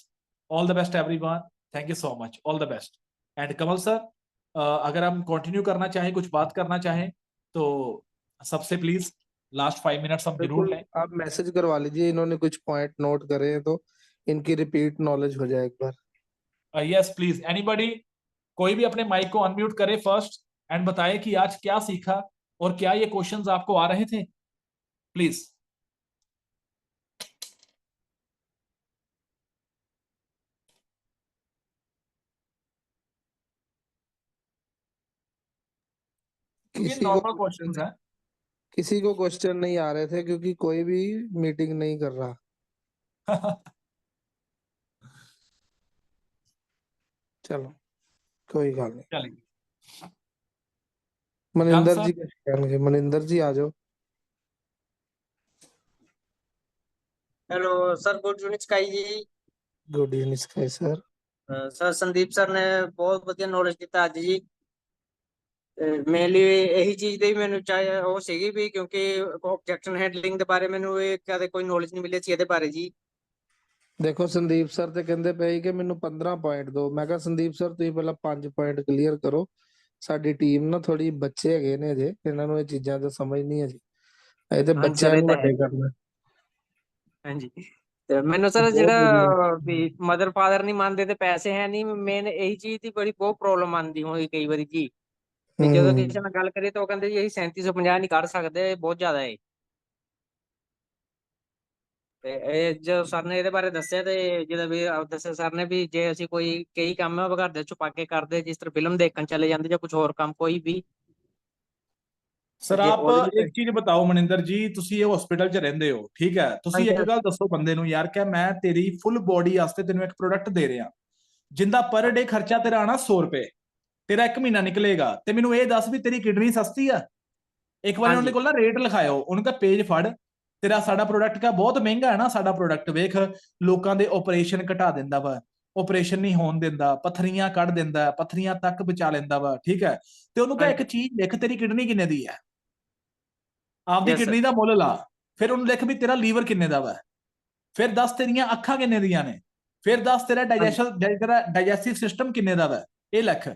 all the best everyone, thank you so much, all the best. And Kamal sir, अगर हम कंटिन्यू करना चाहें, कुछ बात करना चाहें, तो सबसे प्लीज लास्ट 5 मिनट्स हम जरूर बिल्कुल, लें। आप मैसेज करवा लीजिए, इन्होंने कुछ पॉइंट नोट करे हैं तो इनकी रिपीट नॉलेज हो जाए एक बार। यस प्लीज, एनीबडी, कोई भी अपने माइक को अनम्यूट करे फर्स्ट एंड बताए कि आज क्या सीखा और क्या ये क्वेश्चंस आपको आ रहे थे, प्लीज। क्योंकि किसी को नॉर्मल क्वेश्चन क्वेश्चंस हैं। किसी को क्वेश्चन नहीं आ रहे थे क्योंकि कोई भी मीटिंग नहीं कर रहा। चलो, कोई गल नहीं। चलिए, डन मनिंदर सर। जी कुछ कहेंगे? मनिंदर जी आ जाओ। Hello sir, good Unisky ji. Good evening sky sir. Sir Sandeep sir ਨੇ ਬਹੁਤ ਵਧੀਆ ਨੌਲੇਜ ਦਿੱਤਾ ਅੱਜ ਜੀ। ਮੇਨਲੀ ਇਹੀ ਚੀਜ਼ ਦੀ ਮੈਨੂੰ ਚਾਹੇ ਉਹ ਸੀਗੀ ਵੀ, ਕਿਉਂਕਿ ਆਬਜੈਕਸ਼ਨ ਹੈਂਡਲਿੰਗ ਦੇ ਬਾਰੇ ਮੈਨੂੰ ਇਹ ਕਦੇ ਕੋਈ ਨੌਲੇਜ ਨਹੀਂ ਮਿਲੀ ਸੀ ਇਹਦੇ ਬਾਰੇ ਜੀ। ਦੇਖੋ ਸੰਦੀਪ ਸਰ ਤੇ ਕਹਿੰਦੇ ਪਏ ਕਿ ਮੈਨੂੰ 15 ਪੁਆਇੰਟ ਦਿਓ। ਮੈਂ ਕਿਹਾ ਸੰਦੀਪ ਸਰ ਤੁਸੀਂ ਪਹਿਲਾਂ 5 ਪੁਆਇੰਟ ਕਲੀਅਰ ਕਰੋ। ਸਾਡੀ ਟੀਮ ਨਾ ਥੋੜੀ ਬੱਚੇ ਹੈਗੇ ਨੇ ਅਜੇ, ਇਹਨਾਂ ਨੂੰ ਇਹ ਚੀਜ਼ਾਂ ਦਾ ਸਮਝ ਨਹੀਂ ਅਜੇ। ਇਹ ਤੇ ਹਾਂਜੀ ਸਰ, ਬੱਚਿਆਂ ਇਹ ਨੂੰ ਤਾਂ ਹੈ ਵੱਡੇ ਜੀ। ਕਰਨਾ। ਹਾਂਜੀ, ਤੇ ਮੈਨੂੰ ਤੇ ਸਰ ਬਹੁਤ ਵਧੀਆ। ਜਿਹੜਾ ਵੀ ਮਦਰ ਫਾਦਰ ਨਹੀਂ ਮੰਨਦੇ ਤੇ ਪੈਸੇ ਹੈ ਨਹੀਂ, ਮੇਨ ਇਹੀ ਚੀਜ਼ ਦੀ ਬੜੀ ਬਹੁਤ ਪ੍ਰੋਬਲਮ ਆਉਂਦੀ ਹੋਈ ਕਈ ਵਾਰੀ ਜੀ। ਵੀ ਜਦੋਂ ਹੂੰ। ਕਿਸੇ ਨਾਲ ਗੱਲ ਕਰੀਏ ਤਾਂ ਉਹ ਕਹਿੰਦੇ ਜੀ ਅਸੀਂ 3750 ਨਹੀਂ ਕਰ ਸਕਦੇ, ਬਹੁਤ ਜ਼ਿਆਦਾ ਹੈ। ਤੇ ਇਹ ਜੋ ਸਰ ਨੇ ਇਹਦੇ ਬਾਰੇ ਦੱਸਿਆ, ਤੇ ਜਦੋਂ ਵੀ ਦੱਸਿਆ ਸਰ ਨੇ ਵੀ ਜੇ ਅਸੀਂ ਕੋਈ ਕਈ ਕੰਮ ਹੈ ਉਹ ਘਰ ਦੇ ਛੁਪਾ ਕੇ ਕਰਦੇ, ਜਿਸ ਤਰ੍ਹਾਂ ਫਿਲਮ ਦੇਖਣ ਚਲੇ ਜਾਂਦੇ ਜਾਂ ਕੁਝ ਹੋਰ ਕੰਮ ਕੋਈ ਵੀ, ਤੇ ਸਰ ਜੇ ਆਪ ਉਹਦੇ ਵਿੱਚ। ਇੱਕ ਚੀਜ਼ ਬਤਾਓ ਮਨਿੰਦਰ ਜੀ, ਤੁਸੀਂ ਇਹ ਹਸਪੀਟਲ 'ਚ ਰਹਿੰਦੇ ਹੋ, ਠੀਕ ਹੈ, ਤੁਸੀਂ ਹਾਂਜੀ ਇੱਕ ਗੱਲ ਦੱਸੋ ਬੰਦੇ ਨੂੰ, ਯਾਰ ਕਿ ਮੈਂ ਤੇਰੀ ਫੁੱਲ ਬੋਡੀ ਵਾਸਤੇ ਤੈਨੂੰ ਇੱਕ ਪ੍ਰੋਡਕਟ ਦੇ ਰਿਹਾ, ਜਿੰਦਾ ਪਰ ਡੇ ਖਰਚਾ ਤੇਰਾ ਆਣਾ 100 ਰੁਪਏ, ਤੇਰਾ 1 ਮਹੀਨਾ ਨਿਕਲੇਗਾ, ਤੇ ਮੈਨੂੰ ਇਹ ਦੱਸ ਵੀ ਤੇਰੀ ਕਿਡਨੀ ਸਸਤੀ ਆ? ਇੱਕ ਵਾਰੀ ਉਹਨੇ ਹਾਂਜੀ ਕੋਲ ਨਾ ਰੇਟ ਲਿਖਾਇਓ, ਉਹਨਾਂ ਦਾ ਪੇਜ ਫੜ, ਤੇਰਾ ਸਾਡਾ ਪ੍ਰੋਡਕਟ ਕਾ ਬਹੁਤ ਮਹਿੰਗਾ ਹੈ ਨਾ, ਸਾਡਾ ਪ੍ਰੋਡਕਟ ਵੇਖ, ਲੋਕਾਂ ਦੇ ਆਪਰੇਸ਼ਨ ਘਟਾ ਦਿੰਦਾ ਵਾ, ਆਪਰੇਸ਼ਨ ਨਹੀਂ ਹੋਣ ਦਿੰਦਾ, ਪੱਥਰੀਆਂ ਕੱਢ ਦਿੰਦਾ, ਪੱਥਰੀਆਂ ਤੱਕ ਬਚਾ ਲੈਂਦਾ ਵਾ, ਠੀਕ ਹੈ। ਤੇ ਉਹਨੂੰ ਕਹ ਇੱਕ ਹਾਂਜੀ। ਚੀਜ਼ ਲਿਖ, ਤੇਰੀ ਕਿਡਨੀ ਕਿੰਨੇ ਦੀ ਹੈ, ਆਪਦੀ ਯਸ ਸਰ। ਕਿਡਨੀ ਦਾ ਮੁੱਲ ਲਾ। ਫਿਰ ਉਹਨੂੰ ਲਿਖ ਵੀ ਤੇਰਾ ਲੀਵਰ ਕਿੰਨੇ ਦਾ ਵਾ, ਫਿਰ ਦੱਸ ਤੇਰੀਆਂ ਅੱਖਾਂ ਕਿੰਨੇ ਦੀਆਂ ਨੇ, ਫਿਰ ਦੱਸ ਤੇਰਾ ਹਾਂਜੀ ਡਾਈਜੈਸਟਿਵ ਸਿਸਟਮ ਕਿੰਨੇ ਦਾ ਵਾ, ਇਹ ਲਿਖ।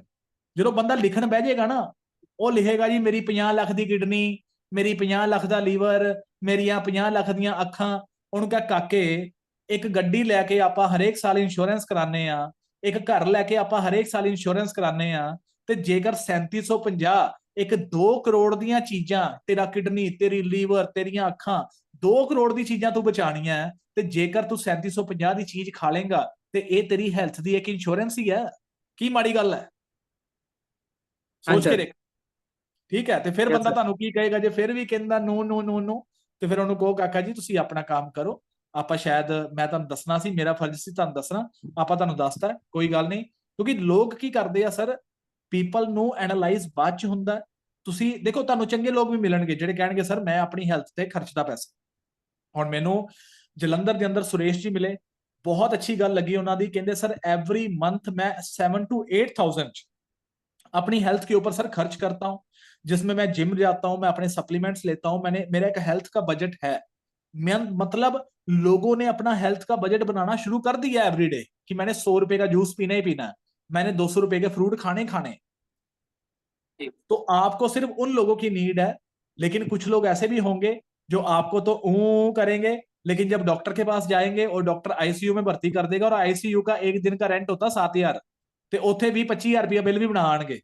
ਜਦੋਂ ਬੰਦਾ ਲਿਖਣ ਬਹਿ ਜਾਏਗਾ ਨਾ, ਉਹ ਲਿਖੇਗਾ ਜੀ ਮੇਰੀ 50 ਲੱਖ ਦੀ ਕਿਡਨੀ, ਮੇਰੀ 50 ਲੱਖ ਦਾ ਲੀਵਰ, ਮੇਰੀਆਂ 50 ਲੱਖ ਦੀਆਂ ਅੱਖਾਂ। ਉਹਨੂੰ ਕਹ ਕਾਕੇ, ਇੱਕ ਗੱਡੀ ਲੈ ਕੇ ਆਪਾਂ ਹਰੇਕ ਸਾਲ ਇੰਸ਼ੋਰੈਂਸ ਕਰਾਉਂਦੇ ਆ, ਇੱਕ ਘਰ ਲੈ ਕੇ ਆਪਾਂ ਹਰੇਕ ਸਾਲ ਇੰਸ਼ੋਰੈਂਸ ਕਰਾਉਂਦੇ ਆ, ਤੇ ਜੇਕਰ 3750 ਇੱਕ 2 ਕਰੋੜ ਦੀਆਂ ਚੀਜ਼ਾਂ, ਤੇਰਾ ਕਿਡਨੀ, ਤੇਰੀ ਲੀਵਰ, ਤੇਰੀਆਂ ਅੱਖਾਂ, 2 ਕਰੋੜ ਦੀ ਚੀਜ਼ਾਂ ਤੂੰ ਬਚਾਣੀਆਂ, ਤੇ ਜੇਕਰ ਤੂੰ 3750 ਦੀ ਚੀਜ਼ ਖਾ ਲੇਗਾ, ਤੇ ਇਹ ਤੇਰੀ ਹੈਲਥ ਦੀ ਇੱਕ ਇੰਸ਼ੋਰੈਂਸ ਹੀ ਹੈ। ਕੀ ਮਾੜੀ ਗੱਲ ਹੈ? ਹਾਂਜੀ ਸੋਚ ਕੇ ਸਰ। ਦੇਖ, ਠੀਕ ਹੈ। ਤੇ ਫਿਰ ਯਸ ਬੰਦਾ ਸਰ। ਤੁਹਾਨੂੰ ਕੀ ਕਹੇਗਾ, ਜੇ ਫਿਰ ਵੀ ਕਹਿੰਦਾ ਨੋ ਨੋ ਨੋ ਨੋ, ਤੇ ਫਿਰ ਉਹਨੂੰ ਕਹੋ ਕਾਕਾ ਜੀ ਤੁਸੀਂ ਆਪਣਾ ਕੰਮ ਕਰੋ, ਆਪਾਂ ਸ਼ਾਇਦ, ਮੈਂ ਤੁਹਾਨੂੰ ਦੱਸਣਾ ਸੀ, ਮੇਰਾ ਫਰਜ਼ ਸੀ ਤੁਹਾਨੂੰ ਦੱਸਣਾ, ਆਪਾਂ ਤੁਹਾਨੂੰ ਦੱਸਤਾ, ਕੋਈ ਗੱਲ ਨਹੀਂ। ਕਿਉਂਕਿ ਲੋਕ ਕੀ ਕਰਦੇ ਆ ਸਰ, ਪੀਪਲ ਨੂੰ ਐਨਾਲਾਈਜ਼ ਬਾਅਦ ਚ ਹੁੰਦਾ। ਤੁਸੀਂ ਦੇਖੋ, ਤੁਹਾਨੂੰ ਚੰਗੇ ਲੋਕ ਵੀ ਮਿਲਣਗੇ ਜਿਹੜੇ ਕਹਿਣਗੇ ਸਰ ਮੈਂ ਆਪਣੀ ਹੈਲਥ ਤੇ ਖਰਚਦਾ ਪੈਸਾ। ਹੁਣ ਮੈਨੂੰ ਜਲੰਧਰ ਦੇ ਅੰਦਰ ਸੁਰੇਸ਼ ਜੀ ਮਿਲੇ, ਬਹੁਤ ਅੱਛੀ ਗੱਲ ਲੱਗੀ ਉਹਨਾਂ ਦੀ, ਕਹਿੰਦੇ ਸਰ एवरी मंथ मैं 7 to 8,000 अपनी हेल्थ के ऊपर सर खर्च करता हूं, जिसमें मैं जिम जाता हूं, मैं अपने सप्लीमेंट्स लेता हूं, मैंने मेरा एक हेल्थ का बजट है। मैं मतलब लोगों ने अपना हेल्थ का बजट बनाना शुरू कर दिया एवरीडे, कि मैंने 100 रुपए का जूस पीना ही पीना है, मैंने 200 रुपए के फ्रूट खाने खाने। तो आपको सिर्फ उन लोगों की नीड है, लेकिन कुछ लोग ऐसे भी होंगे जो आपको तो ऊ करेंगे, लेकिन जब डॉक्टर के पास जाएंगे और डॉक्टर आईसीयू में भर्ती कर देगा, और आईसीयू का एक दिन का रेंट होता 7,000, ਤੇ ਉੱਥੇ भी 25,000 रुपया बिल भी बना आएंगे,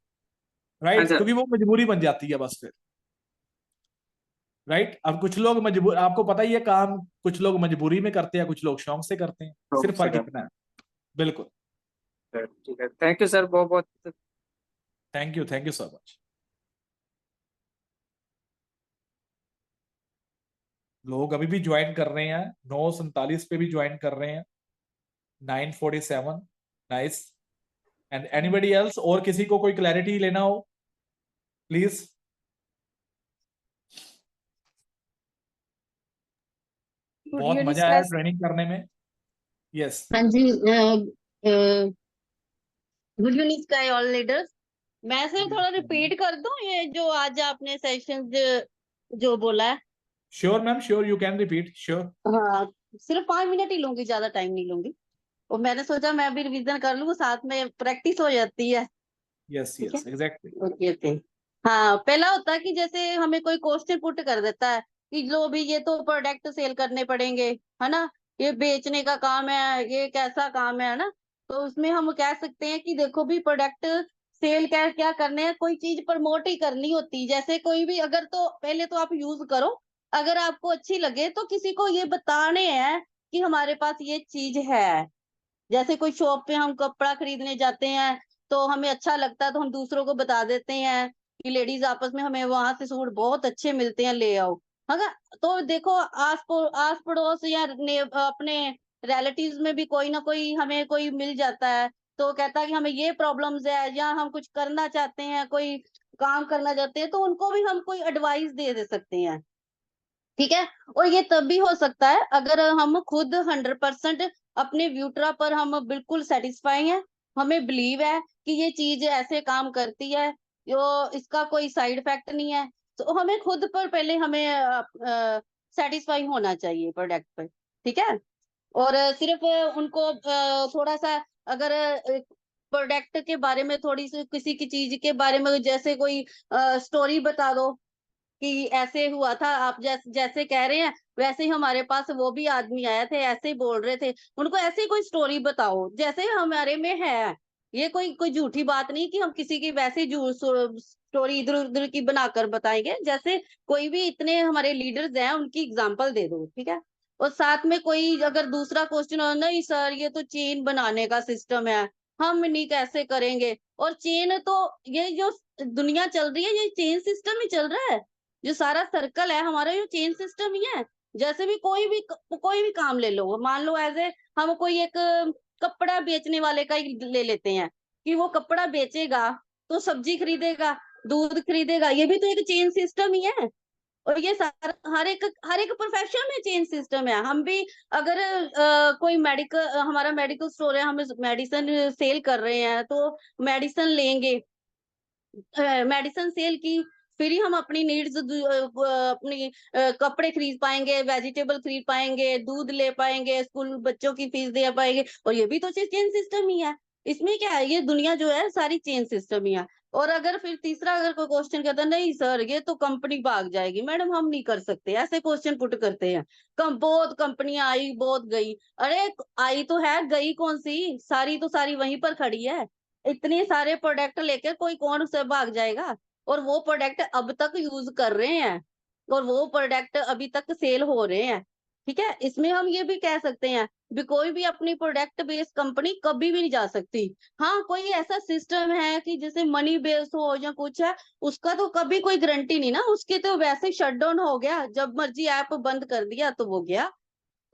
राइट, ਹਾਂਜੀ ਸਰ। क्योंकि वो मजबूरी बन जाती है बस फिर, राइट। अब कुछ लोग मजबूर, आपको पता ही है काम, कुछ लोग मजबूरी में करते हैं, कुछ लोग शौक से करते हैं, सिर्फ फर्क इतना है। बिल्कुल। ठीक है, थैंक यू सर, बहुत बहुत। Thank you so much. लोग अभी भी ज्वाइन कर रहे हैं, 9:47 पे भी ज्वाइन कर रहे हैं, 9:47। नाइस। एंड एनीबडी एल्स, और किसी को कोई क्लैरिटी लेना हो प्लीज। बहुत मजा आया ट्रेनिंग करने में। यस। हाँ जी। Good evening sky all leaders. मैं सर थोड़ा रिपीट कर दूं ये जो आज आपने सेशन जो बोला है। Sure ma'am, sure, you can repeat, sure. हाँ, सिर्फ 5 मिनट ही लूंगी, ज्यादा टाइम नहीं लूंगी। और मैंने सोचा मैं भी रिवीजन कर लूं, साथ में प्रैक्टिस हो जाती है। यस ठीक है, यस एग्जैक्टली। Okay okay. हाँ, पहला होता है कि जैसे हमें कोई क्वेश्चन पुट कर देता है कि लो भी ये तो प्रोडक्ट सेल करने पड़ेंगे, है ना, ये बेचने का काम है, ये कैसा काम है ना। तो उसमें हम कह सकते हैं कि देखो भी प्रोडक्ट सेल क्या क्या करने हैं, कोई चीज प्रमोट ही करनी होती। जैसे कोई भी अगर, तो पहले तो आप यूज करो, अगर आपको अच्छी लगे तो किसी को ये बताने हैं कि हमारे पास ये चीज है। जैसे कोई शॉप पे हम कपड़ा खरीदने जाते हैं तो हमें अच्छा लगता है तो हम दूसरों को बता देते हैं कि लेडीज आपस में हमें वहां से सूट बहुत अच्छे मिलते हैं, ले आओ, है ना। तो देखो आस पड़ोस या अपने रिलेटिव्स में भी कोई ना कोई हमें कोई मिल जाता है, तो कहता है कि हमें ये प्रॉब्लम्स है, या हम कुछ करना चाहते हैं, कोई काम करना चाहते हैं, तो उनको भी हम कोई एडवाइस दे सकते हैं। ठीक है। और ये तब भी हो सकता है अगर हम खुद 100% अपने व्यूट्रा पर हम बिल्कुल सेटिस्फाई हैं, हमें बिलीव है कि ये चीज ऐसे काम करती है, जो इसका कोई साइड इफेक्ट नहीं है, तो हमें खुद पर पहले हमें सेटिस्फाई होना चाहिए प्रोडक्ट पर। ठीक है। और सिर्फ उनको थोड़ा सा अगर प्रोडक्ट के बारे में थोड़ी सी किसी की चीज के बारे में जैसे कोई स्टोरी बता दो कि ऐसे हुआ था, आप जैसे कह रहे हैं वैसे ही हमारे पास वो भी आदमी आया थे, ऐसे ही बोल रहे थे, उनको ऐसे ही कोई स्टोरी बताओ जैसे हमारे में है। ये कोई कोई झूठी बात नहीं कि हम किसी की वैसे स्टोरी इधर उधर की बनाकर बताएंगे। जैसे कोई भी इतने हमारे लीडर्स हैं उनकी एग्जांपल दे दो। ठीक है। और साथ में कोई अगर दूसरा क्वेश्चन हो, नहीं सर ये तो चेन बनाने का सिस्टम है, हम नहीं कैसे करेंगे। और चेन तो ये जो दुनिया चल रही है ये चेन सिस्टम ही चल रहा है, जो सारा सर्कल है हमारा ये चेन सिस्टम ही है। जैसे भी कोई भी काम ले लो, मान लो एज ए हम कोई एक कपड़ा बेचने वाले का ही ले लेते हैं कि वो कपड़ा बेचेगा तो सब्जी खरीदेगा, दूध खरीदेगा, ये भी तो एक चेन सिस्टम ही है। और ये सारा हर एक प्रोफेशन में चेन सिस्टम है। हम भी अगर कोई मेडिकल हमारा मेडिकल स्टोर है, हम मेडिसिन सेल कर रहे हैं तो मेडिसिन लेंगे, मेडिसिन सेल की, फिर ही हम अपनी नीड्स अपनी कपड़े खरीद पाएंगे, वेजिटेबल खरीद पाएंगे, दूध ले पाएंगे, स्कूल बच्चों की फीस दे पाएंगे। और ये भी तो चेन सिस्टम ही है। इसमें क्या है, ये दुनिया जो है सारी चेन सिस्टम ही है। और अगर फिर तीसरा अगर कोई क्वेश्चन कहता है नहीं सर ये तो कंपनी भाग जाएगी, मैडम हम नहीं कर सकते, ऐसे क्वेश्चन पुट करते हैं। बहुत कंपनियां आई बहुत गई, अरे आई तो है, गई कौन सी, सारी तो सारी वहीं पर खड़ी है। इतने सारे प्रोडक्ट लेकर कोई कौन से भाग जाएगा। और वो प्रोडक्ट अब तक यूज कर रहे हैं, और वो प्रोडक्ट अभी तक सेल हो रहे हैं। ठीक है। इसमें हम ये भी कह सकते हैं भी कोई भी अपनी प्रोडक्ट बेस्ड कंपनी कभी भी नहीं जा सकती। हाँ, कोई ऐसा सिस्टम है कि जैसे मनी बेस्ड हो या कुछ है, उसका तो कभी कोई गारंटी नहीं ना, उसके तो वैसे शट डाउन हो गया, जब मर्जी ऐप बंद कर दिया तो वो गया।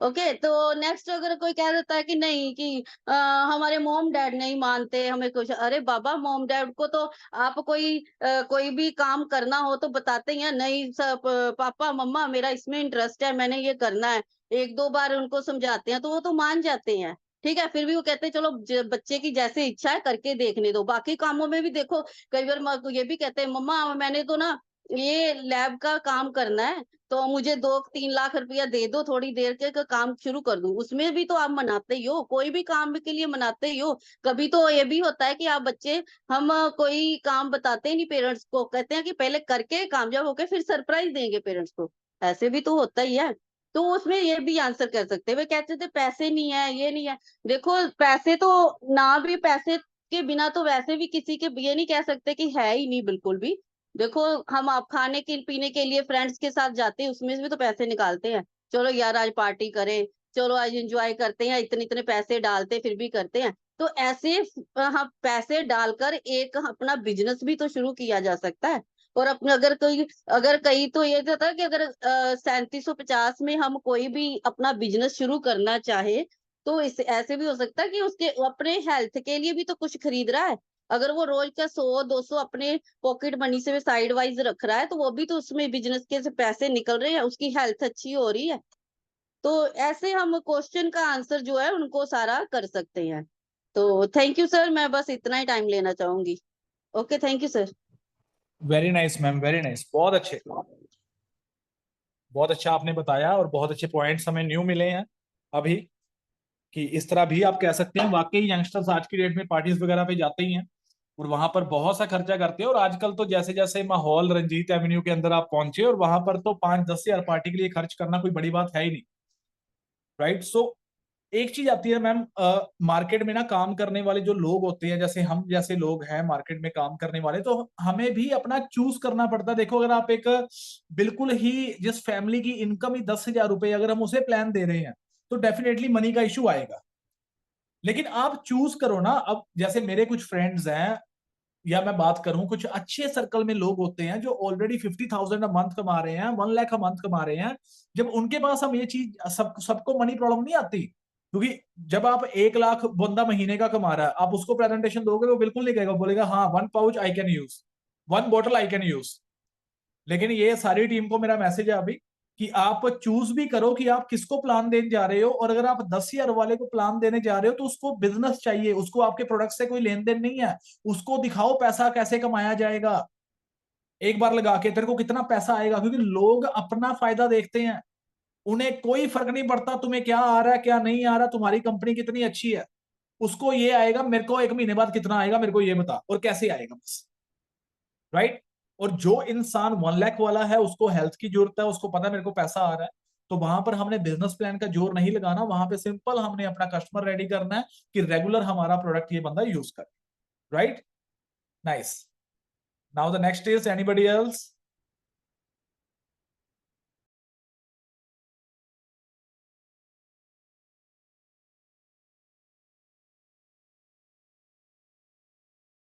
ओके। तो नेक्स्ट अगर कोई कह देता है कि नहीं कि हमारे मोम डैड नहीं मानते हमें कुछ, अरे बाबा मोम डैड को तो आप कोई भी काम करना हो तो बताते ही हैं, नहीं सब पापा मम्मा मेरा इसमें इंटरेस्ट है, मैंने ये करना है, एक दो बार उनको समझाते हैं तो वो तो मान जाते हैं। ठीक है। फिर भी वो कहते हैं चलो बच्चे की जैसे इच्छा है करके देखने दो। बाकी कामों में भी देखो, कई बार ये भी कहते हैं मम्मा मैंने तो ना ये लैब का काम करना है, तो मुझे 2-3 लाख रुपया दे दो, थोड़ी देर के काम शुरू कर दूं। उसमें भी तो आप मनाते ही हो, कोई भी काम के लिए मनाते ही हो। कभी तो ये भी होता है कि आप बच्चे हम कोई काम बताते ही नहीं पेरेंट्स को, कहते हैं कि पहले करके कामयाब होके फिर सरप्राइज देंगे पेरेंट्स को, ऐसे भी तो होता ही है। तो उसमें ये भी आंसर कर सकते हैं। वे कहते थे पैसे नहीं है, ये नहीं है। देखो पैसे तो ना, भी पैसे के बिना तो वैसे भी किसी के ये नहीं कह सकते कि है ही नहीं बिल्कुल भी। देखो हम आप खाने के पीने के लिए फ्रेंड्स के साथ जाते हैं, उसमें भी तो पैसे निकालते हैं, चलो यार आज पार्टी करें, चलो आज एंजॉय करते हैं, इतने इतने पैसे डालते फिर भी करते हैं। तो ऐसे हाँ, पैसे डालकर एक अपना बिजनेस भी तो शुरू किया जा सकता है। और अपने अगर कहीं तो ये होता है कि अगर 3750 में हम कोई भी अपना बिजनेस शुरू करना चाहे, तो इस ऐसे भी हो सकता है कि उसके अपने हेल्थ के लिए भी तो कुछ खरीद रहा है। अगर वो रोज का 100-200 अपने पॉकेट मनी से साइड वाइज रख रहा है, तो वो भी तो उसमें बिजनेस के से पैसे निकल रहे हैं, उसकी हेल्थ अच्छी हो रही है। तो ऐसे हम क्वेश्चन का आंसर जो है उनको सारा कर सकते हैं। तो थैंक यू सर, मैं बस इतना ही टाइम लेना चाहूंगी। Okay, thank you sir. Very nice ma'am, very nice, बहुत अच्छे, बहुत अच्छा आपने बताया और बहुत अच्छे पॉइंट्स हमें न्यू मिले हैं अभी, कि इस तरह भी आप कह सकते हैं। वाकई यंगस्टर्स आज की डेट में पार्टीज वगैरह पे जाते ही हैं और वहां पर बहुत सा खर्चा करते हैं। और आजकल तो जैसे जैसे माहौल रंजीत एवेन्यू के अंदर आप पहुंचे और वहां पर तो 5-10 हजार पार्टी के लिए खर्च करना कोई बड़ी बात है ही नहीं, राइट। सो एक चीज आती है मैम, मार्केट में ना काम करने वाले जो लोग होते हैं, जैसे हम जैसे लोग हैं मार्केट में काम करने वाले, तो हमें भी अपना चूज करना पड़ता है। देखो, अगर आप एक बिल्कुल ही जिस फैमिली की इनकम ही 10,000 रुपए, अगर हम उसे प्लान दे रहे हैं तो डेफिनेटली मनी का इशू आएगा। लेकिन आप चूज करो ना। अब जैसे मेरे कुछ फ्रेंड्स हैं, या मैं बात करूं कुछ अच्छे सर्कल में लोग होते हैं जो ऑलरेडी 50,000 अ मंथ कमा रहे हैं, 1 लाख अ मंथ कमा रहे हैं। जब उनके पास हम ये चीज, सबको मनी प्रॉब्लम नहीं आती, क्योंकि जब आप 1 लाख बंदा महीने का कमा रहा है, आप उसको प्रेजेंटेशन दोगे वो बिल्कुल नहीं कहेगा, बोलेगा हाँ 1 pouch I can use, 1 bottle I can use. लेकिन ये सारी टीम को मेरा मैसेज है अभी कि आप चूज भी करो कि आप किसको प्लान देने जा रहे हो। और अगर आप 10,000 वाले को प्लान देने जा रहे हो तो उसको बिजनेस चाहिए, उसको आपके प्रोडक्ट से कोई लेन देन नहीं है। उसको दिखाओ पैसा कैसे कमाया जाएगा, एक बार लगा के तेरे को कितना पैसा आएगा। क्योंकि लोग अपना फायदा देखते हैं, उन्हें कोई फर्क नहीं पड़ता तुम्हें क्या आ रहा है क्या नहीं आ रहा, तुम्हारी कंपनी कितनी अच्छी है। उसको ये आएगा मेरे को 1 महीने बाद कितना आएगा मेरे को ये बता, और कैसे आएगा बस, राइट। और जो इंसान 1 लाख वाला है, उसको हेल्थ की जरूरत है, उसको पता है मेरे को पैसा आ रहा है, तो वहां पर हमने बिजनेस प्लान का जोर नहीं लगाना। वहां पे सिंपल हमने अपना कस्टमर रेडी करना है कि रेगुलर हमारा प्रोडक्ट ये बंदा यूज करे, right. Nice. Now the next is anybody else.